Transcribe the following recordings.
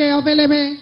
LGA of Eleme.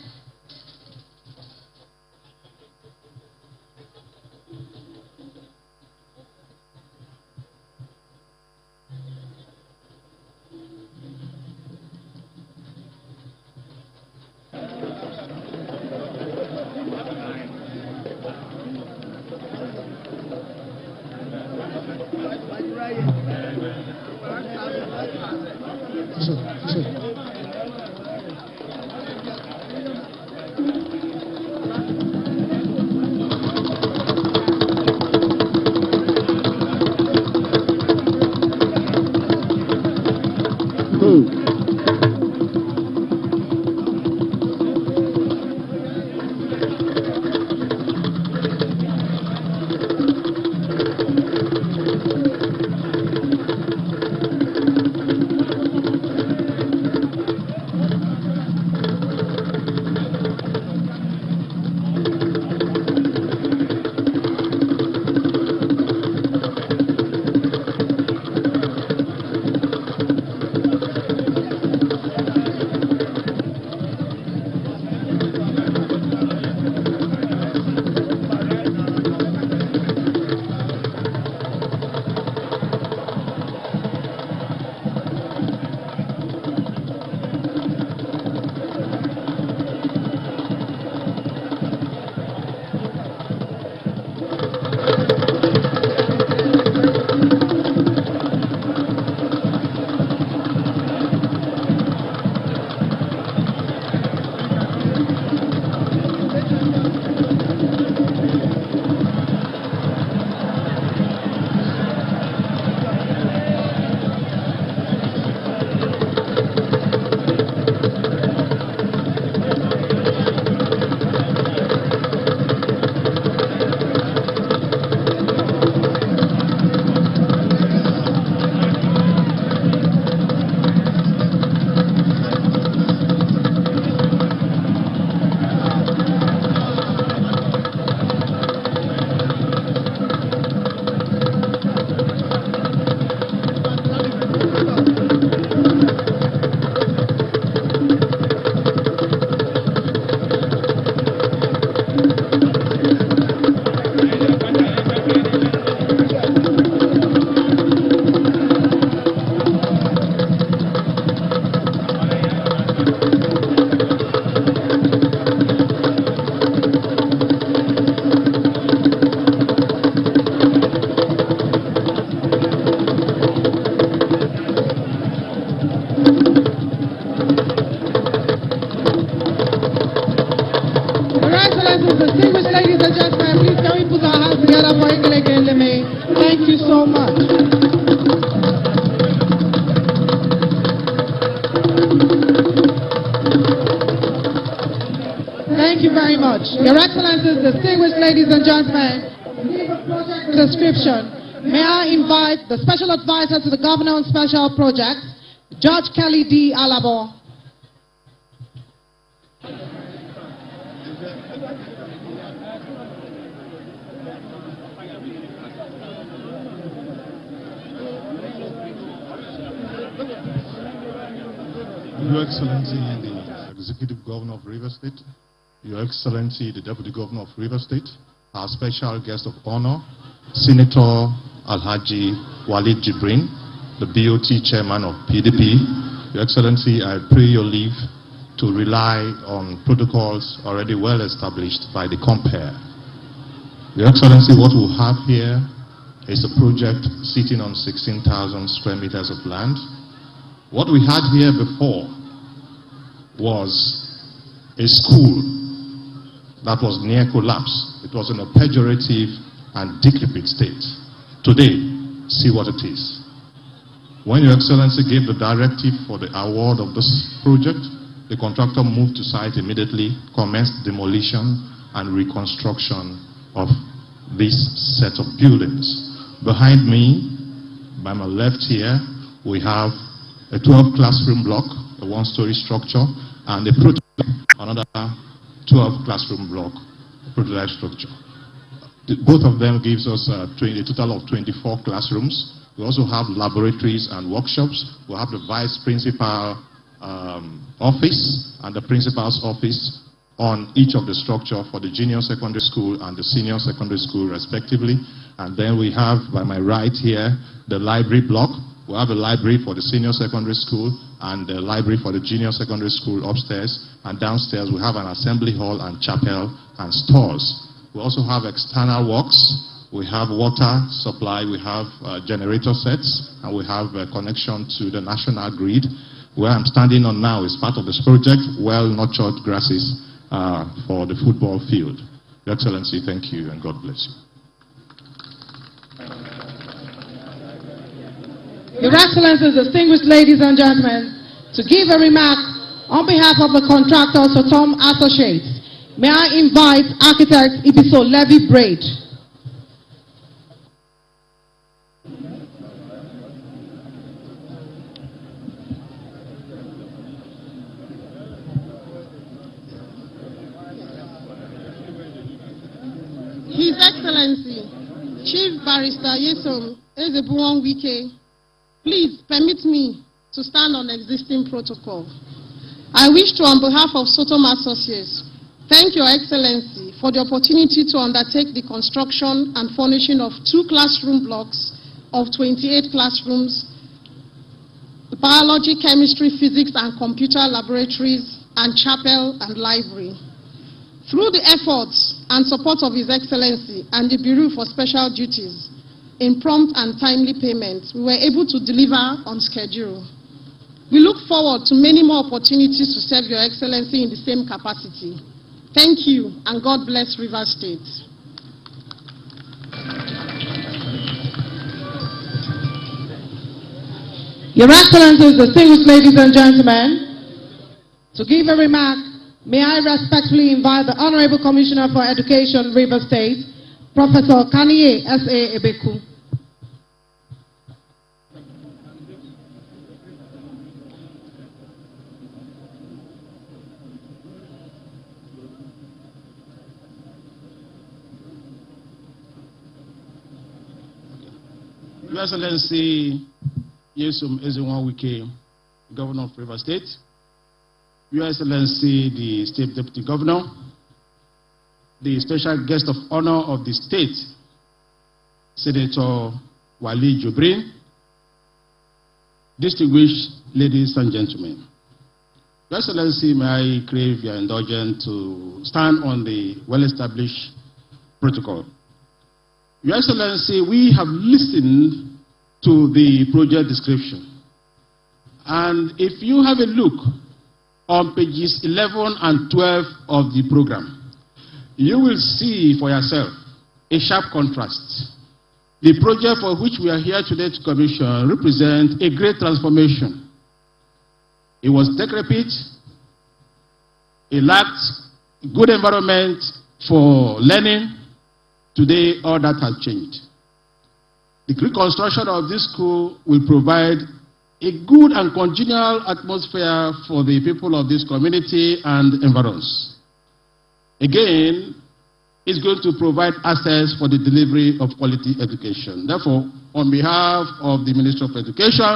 Distinguished ladies and gentlemen, please can we put our hands together for Eleme. Thank you so much. Thank you very much. Your Excellencies, distinguished ladies and gentlemen, project description. May I invite the Special Advisor to the Governor on Special Projects, Judge Kelly D. Alabo. Your Excellency, the Executive Governor of Rivers State, Your Excellency, the Deputy Governor of Rivers State, our special guest of honor, Senator Alhaji Walid Jibrin, the BOT Chairman of PDP. Your Excellency, I pray your leave to rely on protocols already well established by the compare. Your Excellency, what we have here is a project sitting on 16,000 square meters of land. What we had here before was a school that was near collapse. It was in a pejorative and decrepit state. Today, see what it is. When Your Excellency gave the directive for the award of this project, the contractor moved to site immediately, commenced demolition and reconstruction of this set of buildings. Behind me, by my left here, we have a 12 classroom block, a one-story structure, and a prototype, another 12 classroom block, prototype structure. Both of them gives us a total of 24 classrooms. We also have laboratories and workshops. We have the vice principal office and the principal's office on each of the structure for the junior secondary school and the senior secondary school respectively. And then we have, by my right here, the library block. We have a library for the senior secondary school and the library for the junior secondary school upstairs. And downstairs we have an assembly hall and chapel and stores. We also have external works. We have water supply, we have generator sets, and we have a connection to the national grid. where I'm standing on now is part of this project, well-nurtured grasses for the football field. Your Excellency, thank you and God bless you. Your Excellencies, distinguished ladies and gentlemen, to give a remark on behalf of the contractor, Sir Tom Associates, may I invite architect Ibiso Levy Braid. His Excellency, Chief Barrister Yesom Ezebuwan Wike, please permit me to stand on existing protocol. I wish to, on behalf of Sotom Associates, thank Your Excellency for the opportunity to undertake the construction and furnishing of 2 classroom blocks of 28 classrooms, the biology, chemistry, physics, and computer laboratories, and chapel and library. Through the efforts and support of His Excellency and the Bureau for Special Duties in prompt and timely payment, we were able to deliver on schedule. We look forward to many more opportunities to serve Your Excellency in the same capacity. Thank you, and God bless Rivers State. Your Excellencies, distinguished ladies and gentlemen, to give a remark, may I respectfully invite the Honorable Commissioner for Education, Rivers State, Professor Kaniye S.A. Ebeku. Your Excellency Yesom Ezebuwan Wike, Governor of Rivers State, Your Excellency the State Deputy Governor, the Special Guest of Honor of the State, Senator Wali Jobrin, distinguished ladies and gentlemen. Your Excellency, may I crave your indulgence to stand on the well-established protocol. Your Excellency, we have listened to the project description. And if you have a look on pages 11 and 12 of the program, you will see for yourself a sharp contrast. The project for which we are here today to commission represents a great transformation. It was decrepit, it lacked good environment for learning. Today, all that has changed. The reconstruction of this school will provide a good and congenial atmosphere for the people of this community and environs. Again, it's going to provide access for the delivery of quality education. Therefore, on behalf of the Ministry of Education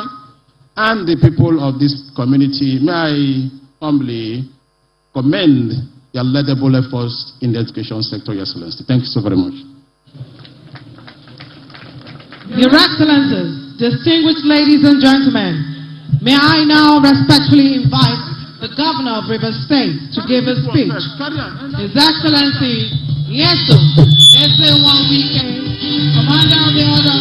and the people of this community, may I humbly commend your laudable efforts in the education sector, Your Excellency. Thank you so very much. Your Excellencies, distinguished ladies and gentlemen, may I now respectfully invite the Governor of Rivers State to give a speech. His Excellency Yesom Ezebuwan Wike, Commander of the Order.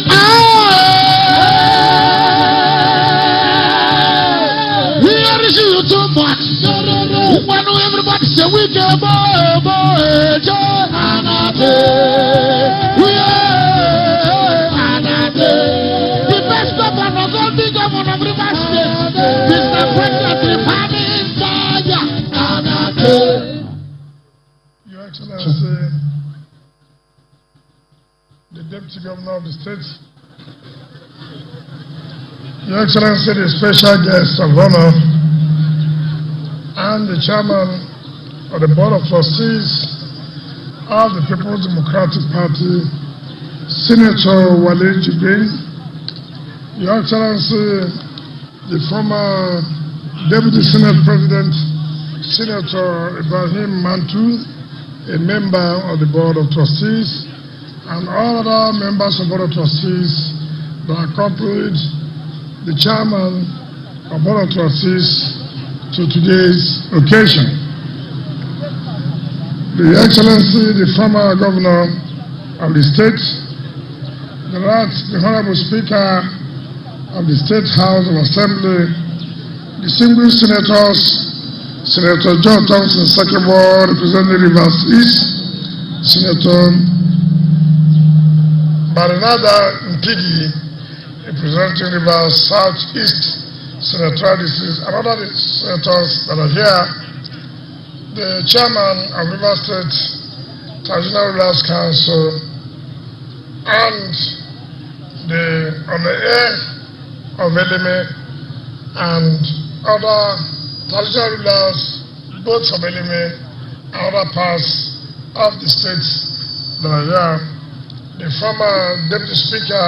We are you too much. When everybody say we can the best governor, the governor of Rivers State, Mr. President, Your Excellency, the Deputy Governor of the State, Your Excellency, the Special Guest of Honor, and the Chairman of the Board of Trustees of the People's Democratic Party, Senator Wali Jobrin, Your Excellency, the former Deputy Senate President, Senator Ibrahim Mantu, a member of the Board of Trustees, and all other members of the Board of Trustees that accompanied the Chairman of the Board of Trustees to today's occasion. Your Excellency, the former Governor of the State, the Honorable Speaker of the State House of Assembly, distinguished senators, Senator John Thompson Sakebo, representing Rivers East, Senator Barinada Mpigi, representing Rivers Southeast Senatorial District, and other senators that are here, the chairman of Rivers State Traditional Rulers Council, and on the air of Eleme, and other traditional rulers, both from Eleme and other parts of the states that are here, the former Deputy Speaker,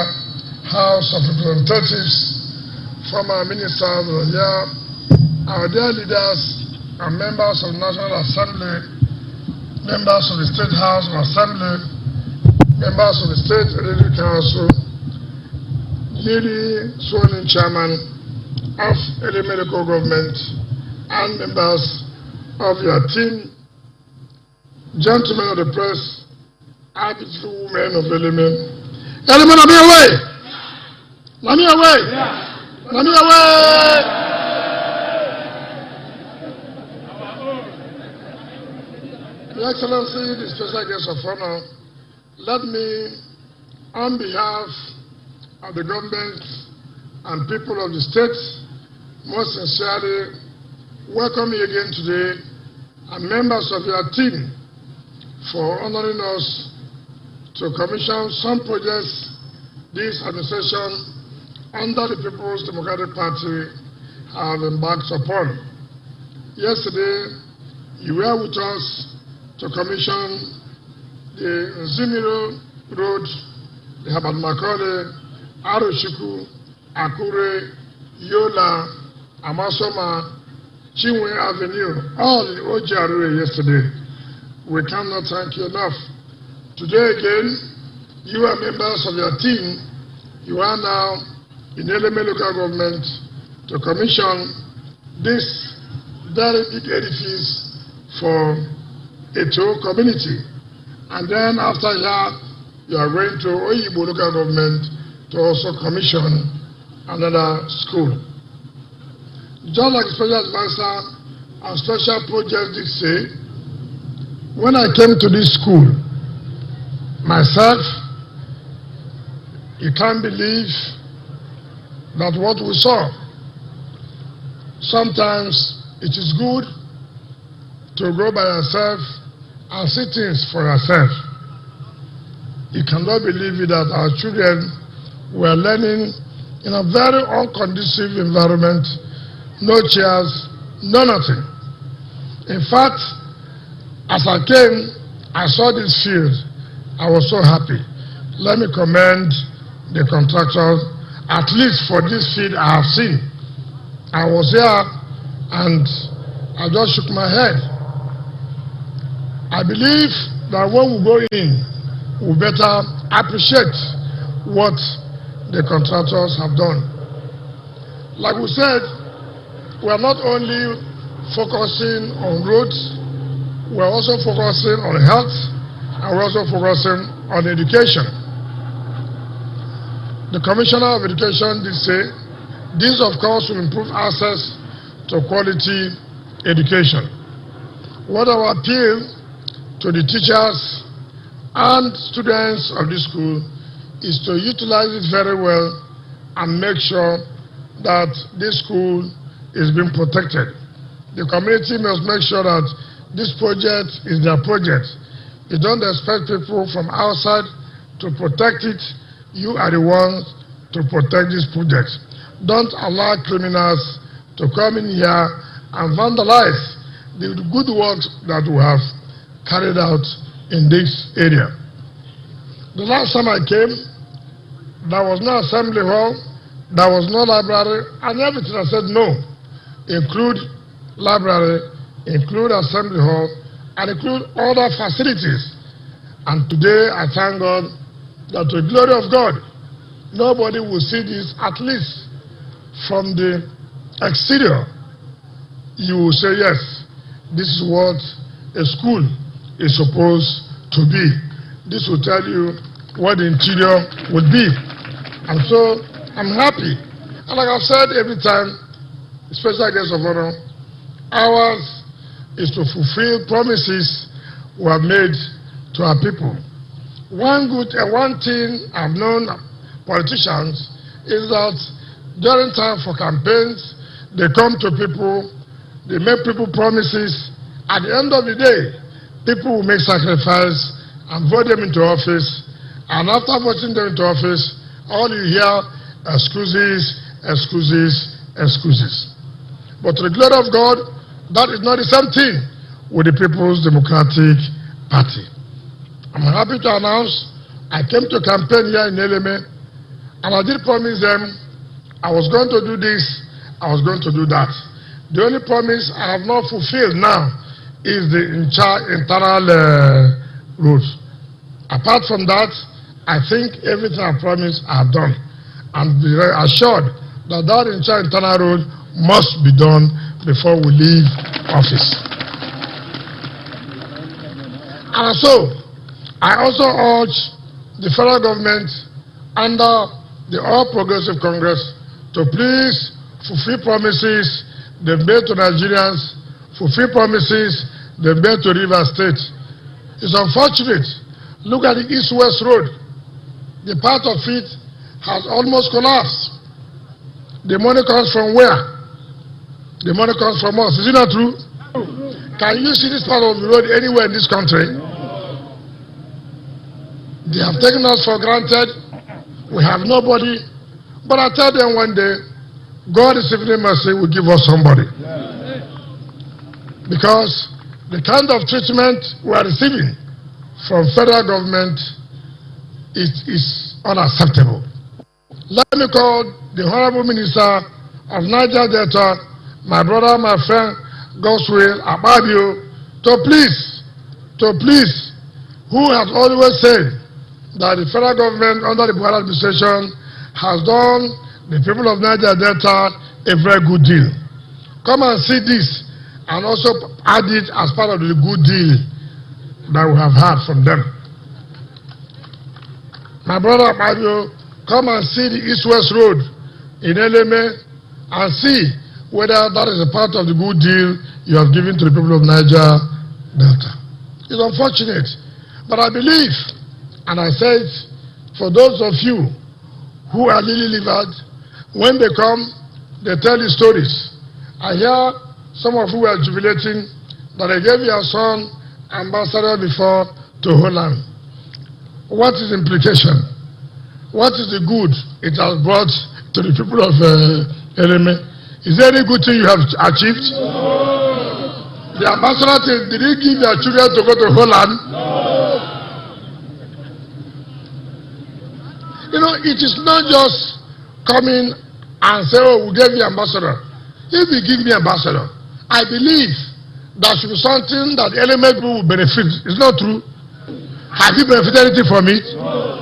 House of Representatives, former ministers that are here, our dear leaders and members of the National Assembly, members of the State House of Assembly, members of the State Executive Council, newly sworn-in chairman of Eleme local government, and members of your team, gentlemen of the press, and beautiful women of Eleme. Eleme, let me away! Let me away! Let me away! Your Excellency, the special guest of honor, let me, on behalf of the government and people of the state, most sincerely welcome you again today, and members of your team, for honoring us to commission some projects this administration under the People's Democratic Party have embarked upon. Yesterday, you were with us to commission the Nzimiro Road, the Habat Makole, Aroshiku, Akure, Yola, Amasoma, Chinwe Avenue, all in Ojarure yesterday. We cannot thank you enough. Today again, you are members of your team. You are now in Eleme local government to commission this very big edifice for Eteo community. And then after that, you are going to Oyibo local government to also commission another school. Just like special advisor on special projects did say, when I came to this school, myself, you can't believe that what we saw. Sometimes it is good to go by yourself and see things for yourself. You cannot believe it that our children were learning in a very unconducive environment, no chairs, no nothing. In fact, as I came, I saw this field. I was so happy. Let me commend the contractors, at least for this field I have seen. I was here and I just shook my head. I believe that when we go in, we better appreciate what the contractors have done. Like we said, we are not only focusing on roads, we are also focusing on health, and we're also focusing on education. The Commissioner of Education did say, this of course will improve access to quality education. What I will appeal to the teachers and students of this school is to utilize it very well and make sure that this school is being protected. The community must make sure that this project is their project. You don't expect people from outside to protect it. You are the ones to protect this project. Don't allow criminals to come in here and vandalize the good work that we have carried out in this area. The last time I came, there was no assembly hall, there was no library, and everything I said no. Include library, include assembly hall, and include other facilities. And today I thank God that to the glory of God, nobody will see this, at least from the exterior. You will say, yes, this is what a school is supposed to be. This will tell you what the interior would be. And so I'm happy. And like I've said every time, special guest of honor, ours is to fulfill promises we have made to our people. One thing I've known politicians is that during time for campaigns, they come to people, they make people promises. At the end of the day, people will make sacrifice and vote them into office. And after voting them into office, all you hear, excuses, excuses, excuses. But to the glory of God, that is not the same thing with the People's Democratic Party. I'm happy to announce I came to campaign here in Eleme, and I did promise them I was going to do this, I was going to do that. The only promise I have not fulfilled now is the internal rules. Apart from that, I think everything I promised I have done. And be assured that that internal rule must be done before we leave office. And so, I also urge the federal government under the All Progressive Congress to please fulfill promises they made to Nigerians, fulfill promises they made to Rivers State. It's unfortunate. Look at the East-West Road. The part of it has almost collapsed. The money comes from where? The money comes from us. Is it not true? Can you see this part of the road anywhere in this country? They have taken us for granted. We have nobody. But I tell them one day, God is infinite mercy will give us somebody. Because the kind of treatment we are receiving from federal government is unacceptable. Let me call the Honorable Minister of Niger Delta, my brother, my friend, Govt to please, who has always said that the federal government under the Buhari administration has done the people of Niger Delta a very good deal. Come and see this and also add it as part of the good deal that we have had from them. My brother Mario, come and see the East-West Road in Eleme and see whether that is a part of the good deal you have given to the people of Niger Delta. It's unfortunate, but I believe, and I said, for those of you who are lily-livered, when they come, they tell the stories. I hear some of you are jubilating that they gave your son ambassador before to Holland. What is the implication? What is the good it has brought to the people of Eleme? Is there any good thing you have achieved? No. The ambassador, did he give their children to go to Holland? No. You know, it is not just coming and say, oh, we gave you ambassador. If you give me ambassador, I believe that should be something that Eleme people will benefit. It's not true. Have you benefited anything from it? No.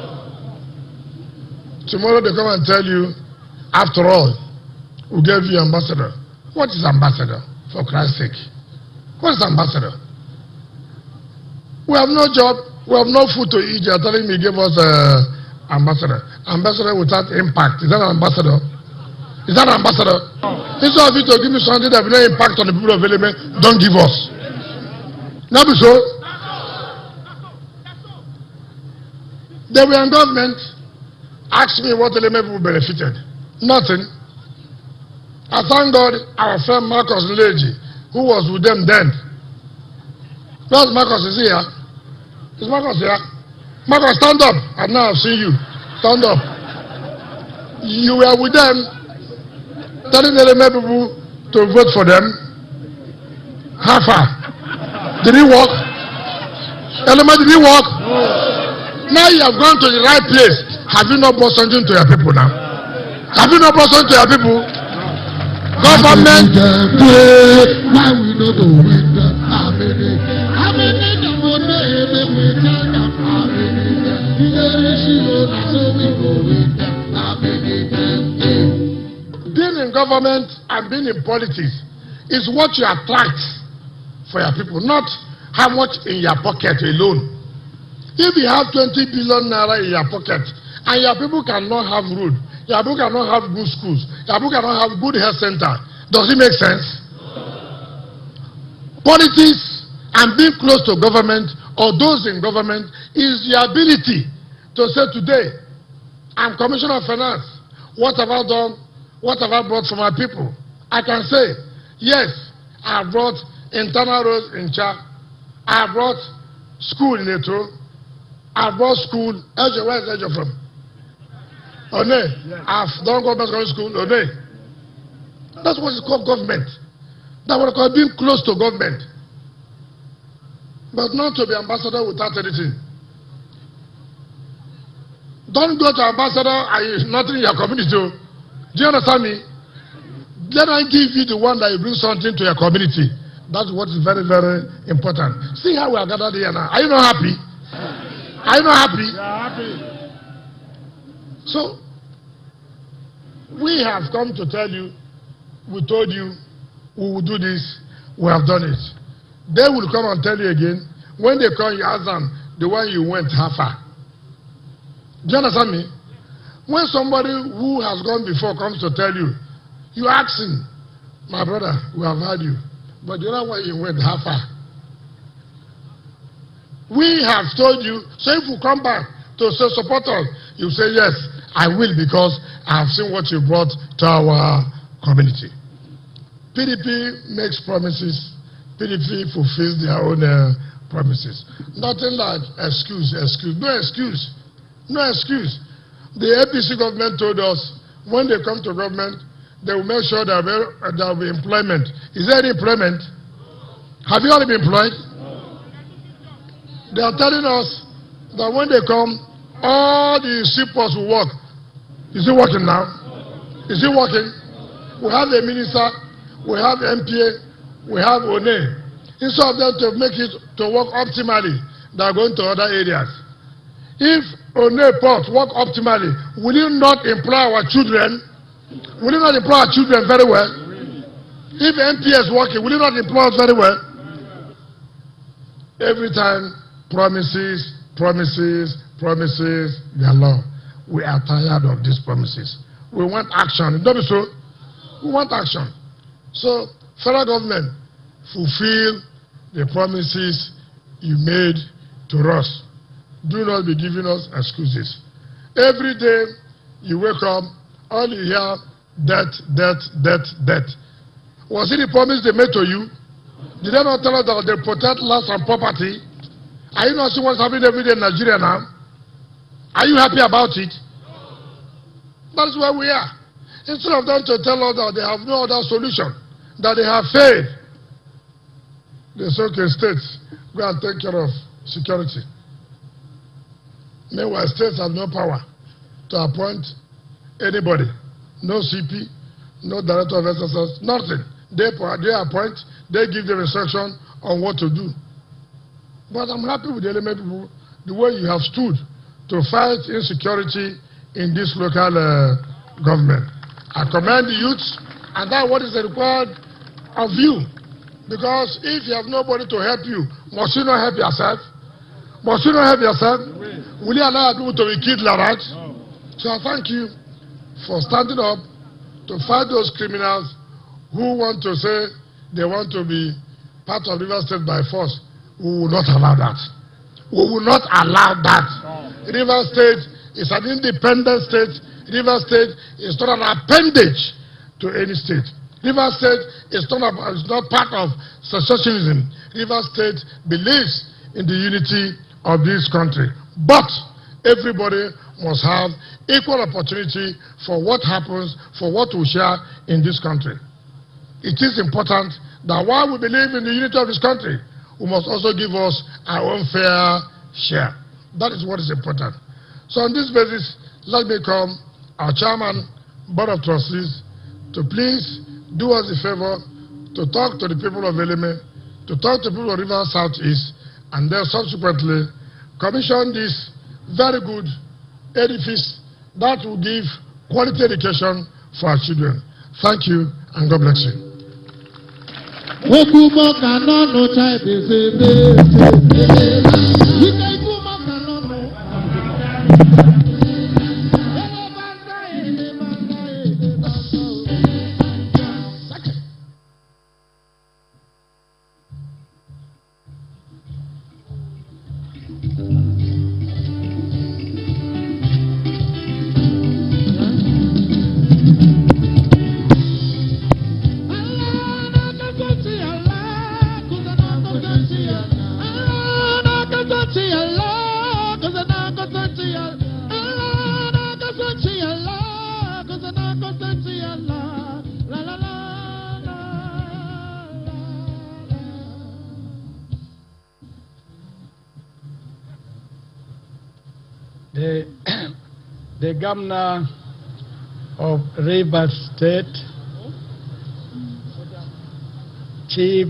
Tomorrow they come and tell you, after all, we gave you ambassador. What is ambassador, for Christ's sake? What is ambassador? We have no job, we have no food to eat. You are telling me you gave us ambassador. Ambassador without impact. Is that an ambassador? Is that an ambassador? No. Instead of you to give me something that will not impact on the people of Eleme, don't give us. Not be so. They were in government, asked me what Eleme people benefited. Nothing. I thank God our friend Marcus Leji, who was with them then. Where's Marcus? Is he here? Is Marcus here? Marcus, stand up. And now I've seen you. Stand up. You were with them, telling the Eleme people to vote for them. How far? Did it work? Eleme, did it work? Now you have gone to the right place. Have you not brought something to your people now? Have you not brought something to your people? Government. Why we not go with Being in government and being in politics is what you attract for your people, not how much in your pocket alone. If you have 20 billion naira in your pocket and your people cannot have road, your people cannot have good schools, your people cannot have good health center, Does it make sense? Politics and being close to government or those in government is the ability to say today, I'm Commissioner of Finance. What have I done? What have I brought for my people? I can say, yes, I brought internal roads in Cha. I brought school in Eteo. I brought school. LGA, where is LGA from? One. I've done government school. One. That's what is called government. That's what is called being close to government. But not to be ambassador without anything. Don't go to ambassador and nothing in your community. Do you understand me? Let I give you the one that you bring something to your community. That's what is very, very important. See how we are gathered here now. Are you not happy? Are you not happy? We are happy. So, we have come to tell you, we told you, we will do this, we have done it. They will come and tell you again. When they come, you ask them, the one you went, how far? Do you understand me? When somebody who has gone before comes to tell you, you ask him, my brother, we have heard you, but the other way you went, how far? We have told you, so if you come back to say support us, you say, yes, I will, because I have seen what you brought to our community. PDP makes promises, PDP fulfills their own promises. Nothing like excuse. No excuse. The APC government told us when they come to government, they will make sure that there will be employment. Is there any employment? Have you already been employed? They are telling us that when they come, all the seaports will work. Is it working now? Is it working? We have a minister, we have MPA, we have ONE. Instead of them to make it to work optimally, they are going to other areas. If ONE port work optimally, will you not employ our children? Will you not employ our children very well? If MPA is working, will you not employ us very well? Every time, promises, their law. We are tired of these promises. We want action. Don't be so. We want action. So, federal government, fulfill the promises you made to us. Do not be giving us excuses. Every day you wake up, all you hear, debt. Was it the promise they made to you? Did they not tell us that they protect lives and property? Are you not seeing what's happening every day in Nigeria now? Are you happy about it? That's where we are. Instead of them to tell us that they have no other solution, that they have failed, they say, okay, states, go and take care of security. Meanwhile, states have no power to appoint anybody. No CP, no director of SSS, nothing. They appoint, they give the instruction on what to do. But I'm happy with the Eleme people, the way you have stood to fight insecurity in this local government. I commend the youth, and that's what is required of you. Because if you have nobody to help you, must you not help yourself? Must you not help yourself? Will you allow people to be killed like that? So I thank you for standing up to fight those criminals who want to say they want to be part of River State by force. We will not allow that. We will not allow that. River State is an independent state. River State is not an appendage to any state. River State is not part of secessionism. River State believes in the unity of this country. But everybody must have equal opportunity for what happens, for what we share in this country. It is important that while we believe in the unity of this country, we must also give us our own fair share. That is what is important. So on this basis, let me call our chairman, Board of Trustees, to please do us a favor to talk to the people of Eleme, to talk to the people of River Southeast, and then subsequently commission this very good edifice that will give quality education for our children. Thank you, and God bless you. the Governor of Rivers State, Chief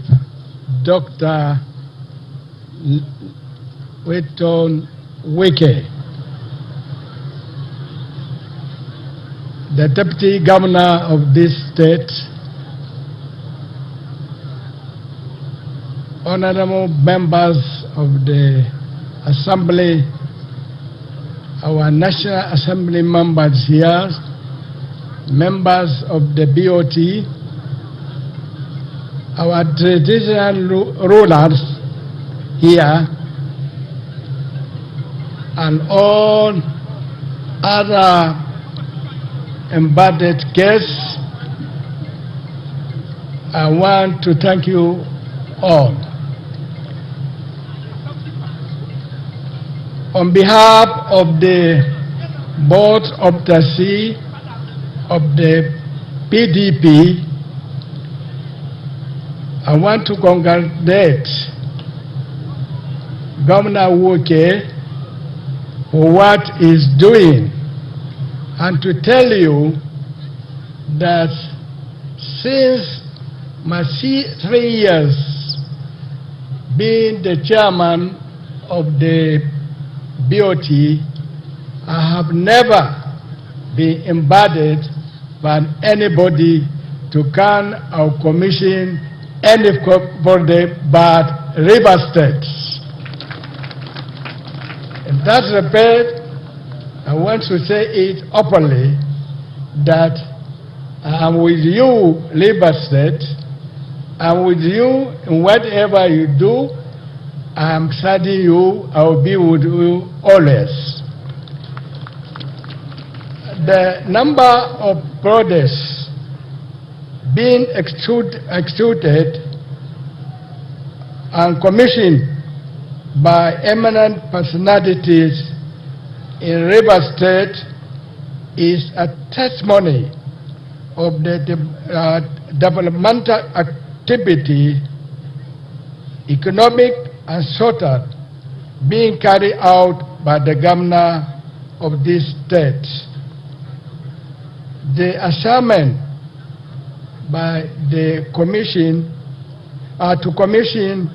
Dr. Wetton Wike, the Deputy Governor of this state, honorable members of the Assembly, our National Assembly members here, members of the BOT, our traditional rulers here, and all other invited guests, I want to thank you all. On behalf of the Board of Trustees of the PDP, I want to congratulate Governor Wike for what he's doing, and to tell you that since my 3 years being the chairman of the BOT, I have never been invited by anybody to come or commission anybody but River State. In that respect, I want to say it openly that I am with you, River State. I'm with you in whatever you do. I am studying you. I will be with you always. The number of projects being executed and commissioned by eminent personalities in River State is a testimony of the developmental activity, economic and social, being carried out by the governor of this state. The assignment by the commission to commission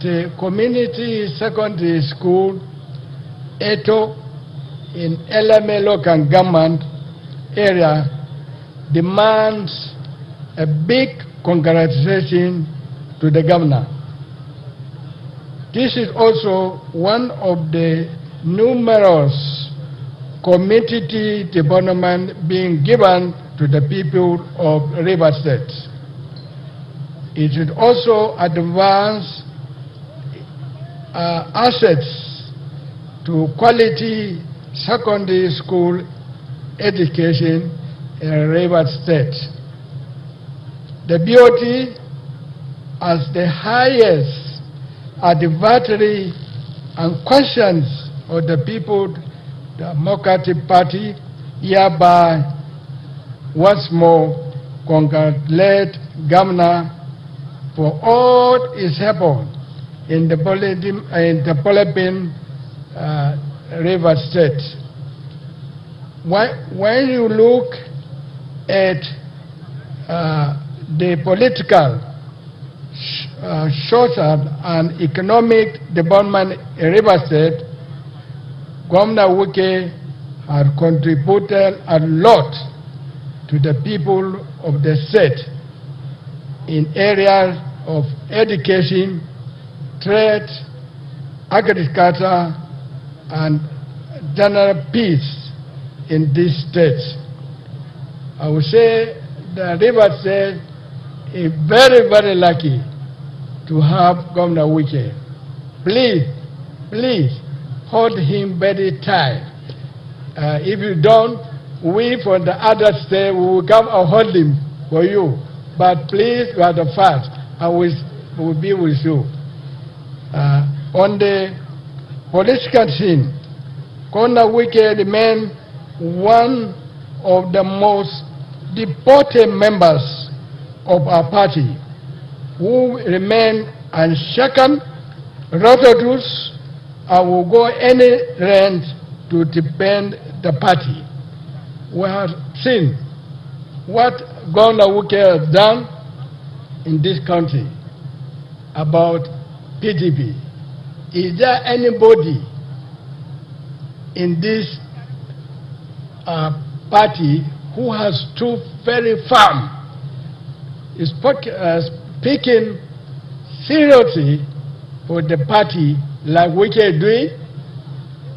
the community secondary school Eteo in Eleme local government area demands a big congratulation to the governor. This is also one of the numerous community development being given to the people of River State. It should also advance assets to quality secondary school education in River State. The BOT, as the highest advisory and conscience of the People Democratic Party, hereby once more congratulate Governor for all his effort in developing River State. When you look at the political, social and economic development in River State, Governor Wike has contributed a lot to the people of the state in areas of education, trade, agriculture, and general peace in this state. I would say the River State is very, very lucky to have Governor Wike. Please hold him very tight. If you don't, we from the other state will come and hold him for you. But please, you are the first, and we will be with you. On the political scene, Governor Wike remains one of the most devoted members of our party, who remain unshaken, resolute, and will go any length to defend the party. we have seen what Governor Wuke has done in this country about PDP. Is there anybody in this party who has stood very firm, is speaking seriously for the party like Wuke is doing?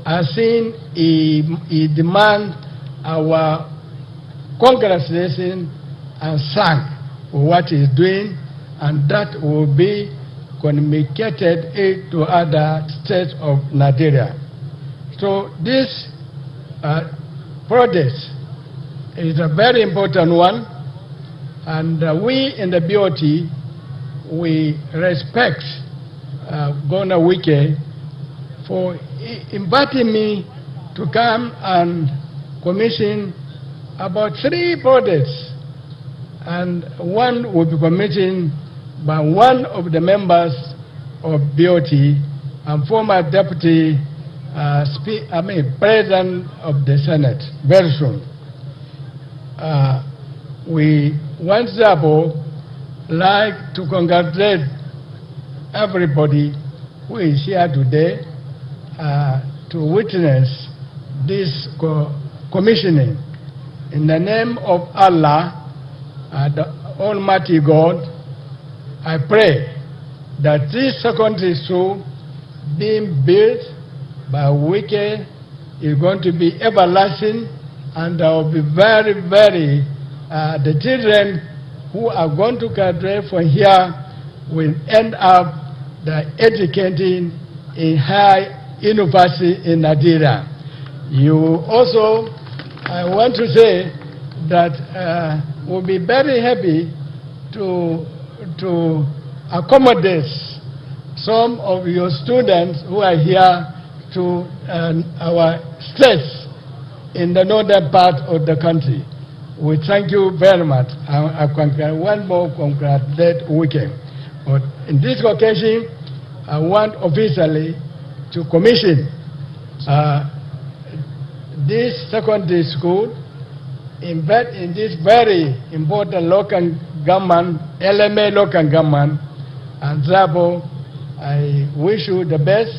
I think he demand our congratulations and thank for what he's doing, and that will be communicated to other states of Nigeria. So this project is a very important one, and we in the BOT, we respect Governor Wuke for inviting me to come and commission about 3 projects, and one will be commissioned by one of the members of BOT and former deputy president of the Senate very soon. We once therefore like to congratulate everybody who is here today to witness this commissioning. In the name of Allah, the Almighty God, I pray that this secondary school being built by Wuke is going to be everlasting, and there will be very, the children who are going to graduate from here will end up educating in high university in Nigeria. You also, I want to say that we'll be very happy to accommodate some of your students who are here to our states in the northern part of the country. We thank you very much. I one more congratulate Wuke. But in this occasion, I want officially to commission this secondary school in this very important local government, Eleme local government, and therefore I wish you the best.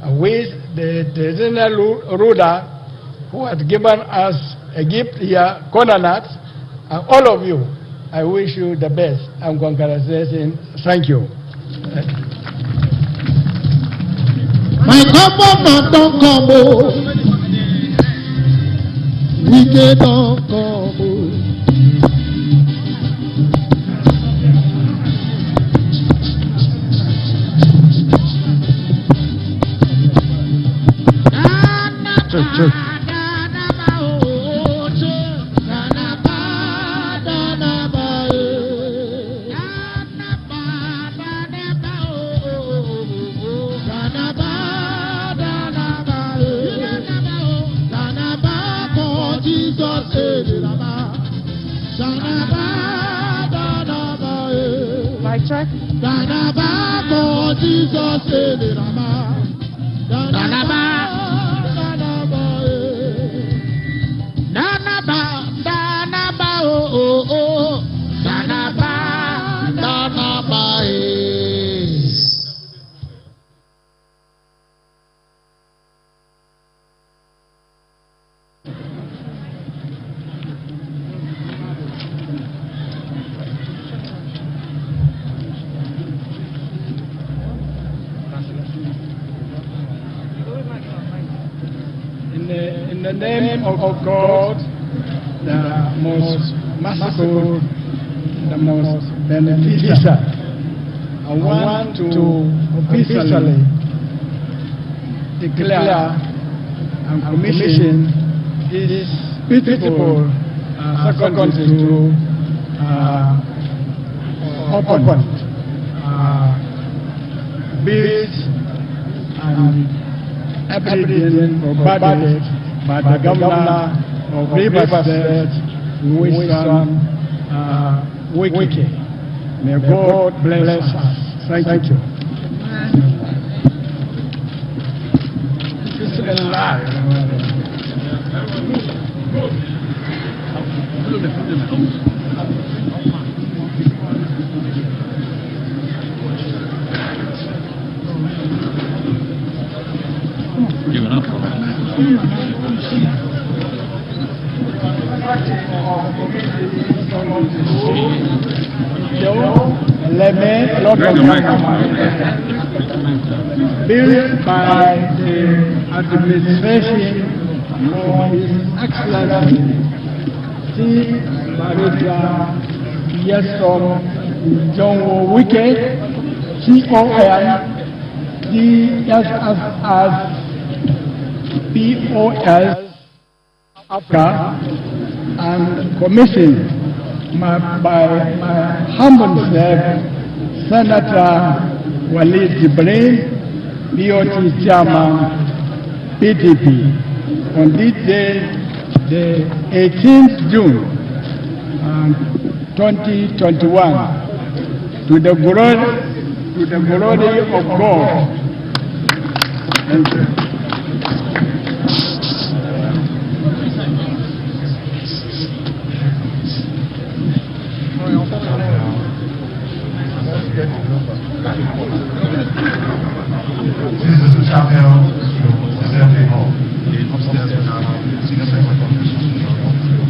I wish the regional ruler who has given us a gift here, Conanat, and all of you, I wish you the best and congratulations. Thank you. My government don't come, Wuke don't come. Check. Mic check. In the name of God, the most merciful, the most beneficent, I want to officially declare and commission this beautiful secondary school open, built and everything provided by the governor of Rivers State, Wilson Wuke. May God bless us. Thank you. Eleme, lot of built by the administration of His Excellency Chief Barrister Yesom Jongo Wike, CON, DSSS, POS, Africa, and commissioned by my humble self, Senator Walid Jibril, BOT Chairman, PTP, on this day, the 18th June 2021, to the glory of God. Thank you. This is the chapel to Assembly Hall. Upstairs we have senior secretary.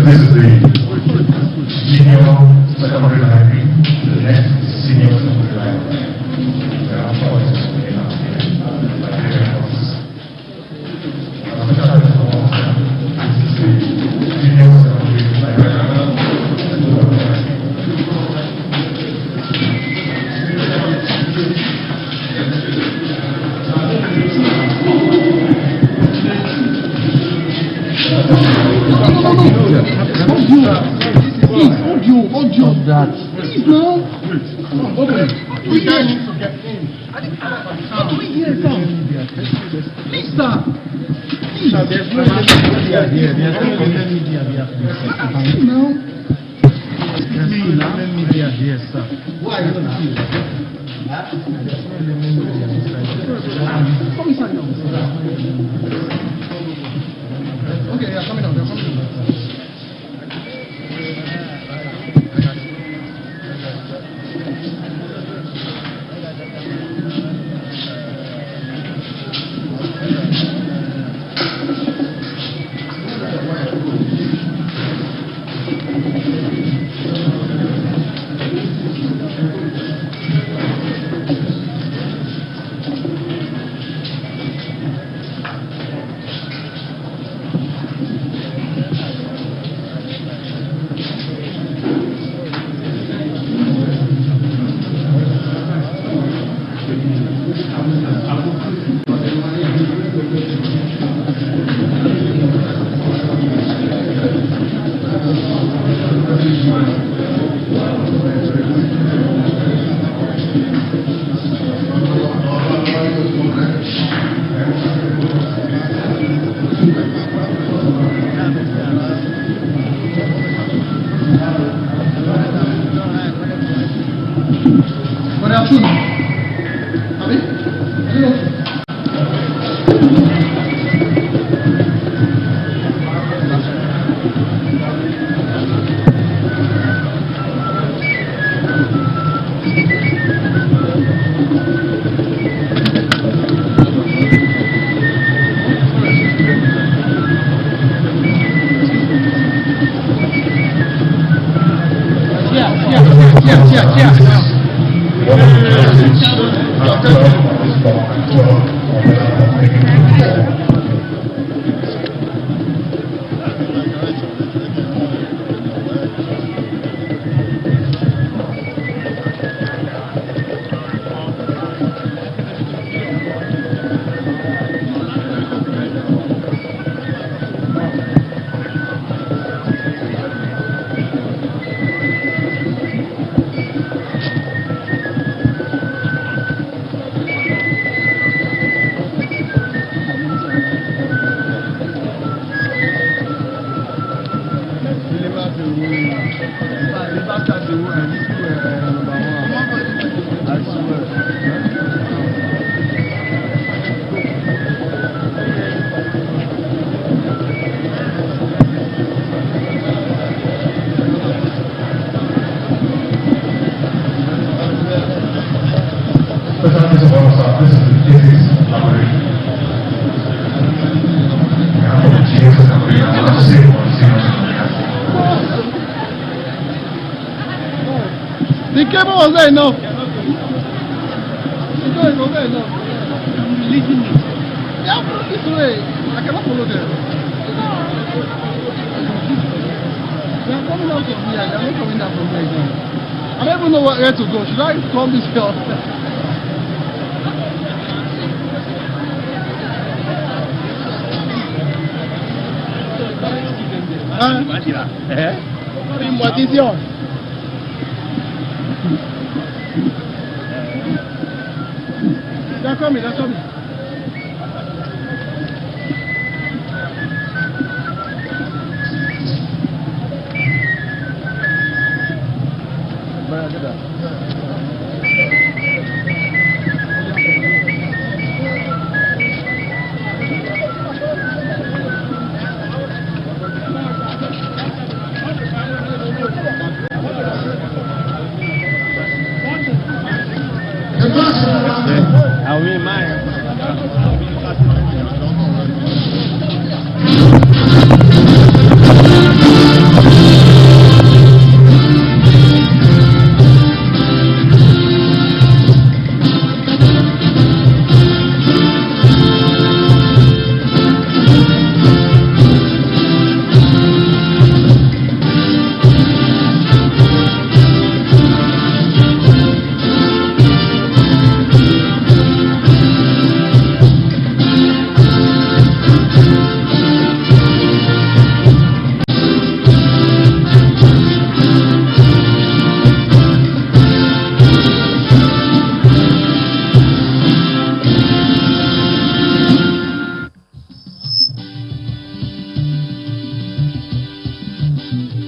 This is the senior secondary library, the next senior secondary library. There are choices in our library office. This is the senior secondary library. Please, no. Okay. We can't need to get in. What do we hear from? Please, sir. Sir, there's no media here. There's no media here. No. There's no media here, sir. Why are you not here? Come inside now. Okay, they're coming out. They're coming out. The cable was there enough. The cable was there enough. Leading me. Yeah, follow this way. I cannot follow them. They are coming out from here. They are not coming down from here again. I don't even know where to go. Should I come this way? They're coming, they're coming. I'll be mine.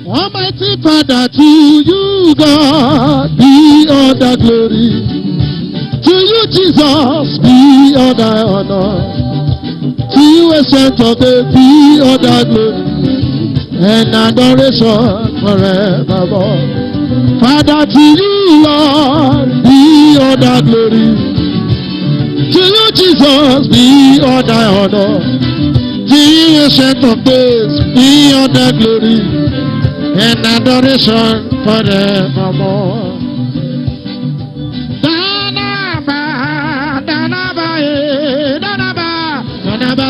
Almighty Father, to you, God, be all the glory. To you, Jesus, be all the honor. To you, Ancient of Days, be all the glory and adoration forevermore. Father, to you, Lord, be all the glory. To you, Jesus, be all the honor. To you, Ancient of Days, be all the glory and adoration forevermore. Danaba, Danaba, Danaba, Danaba,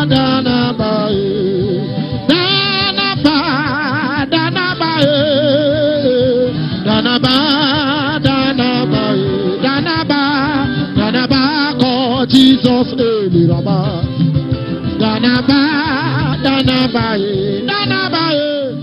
Danaba, Danaba, Danaba, Danaba, Danaba, Danaba, Danaba, call Jesus, Eleme, Danaba, Danaba.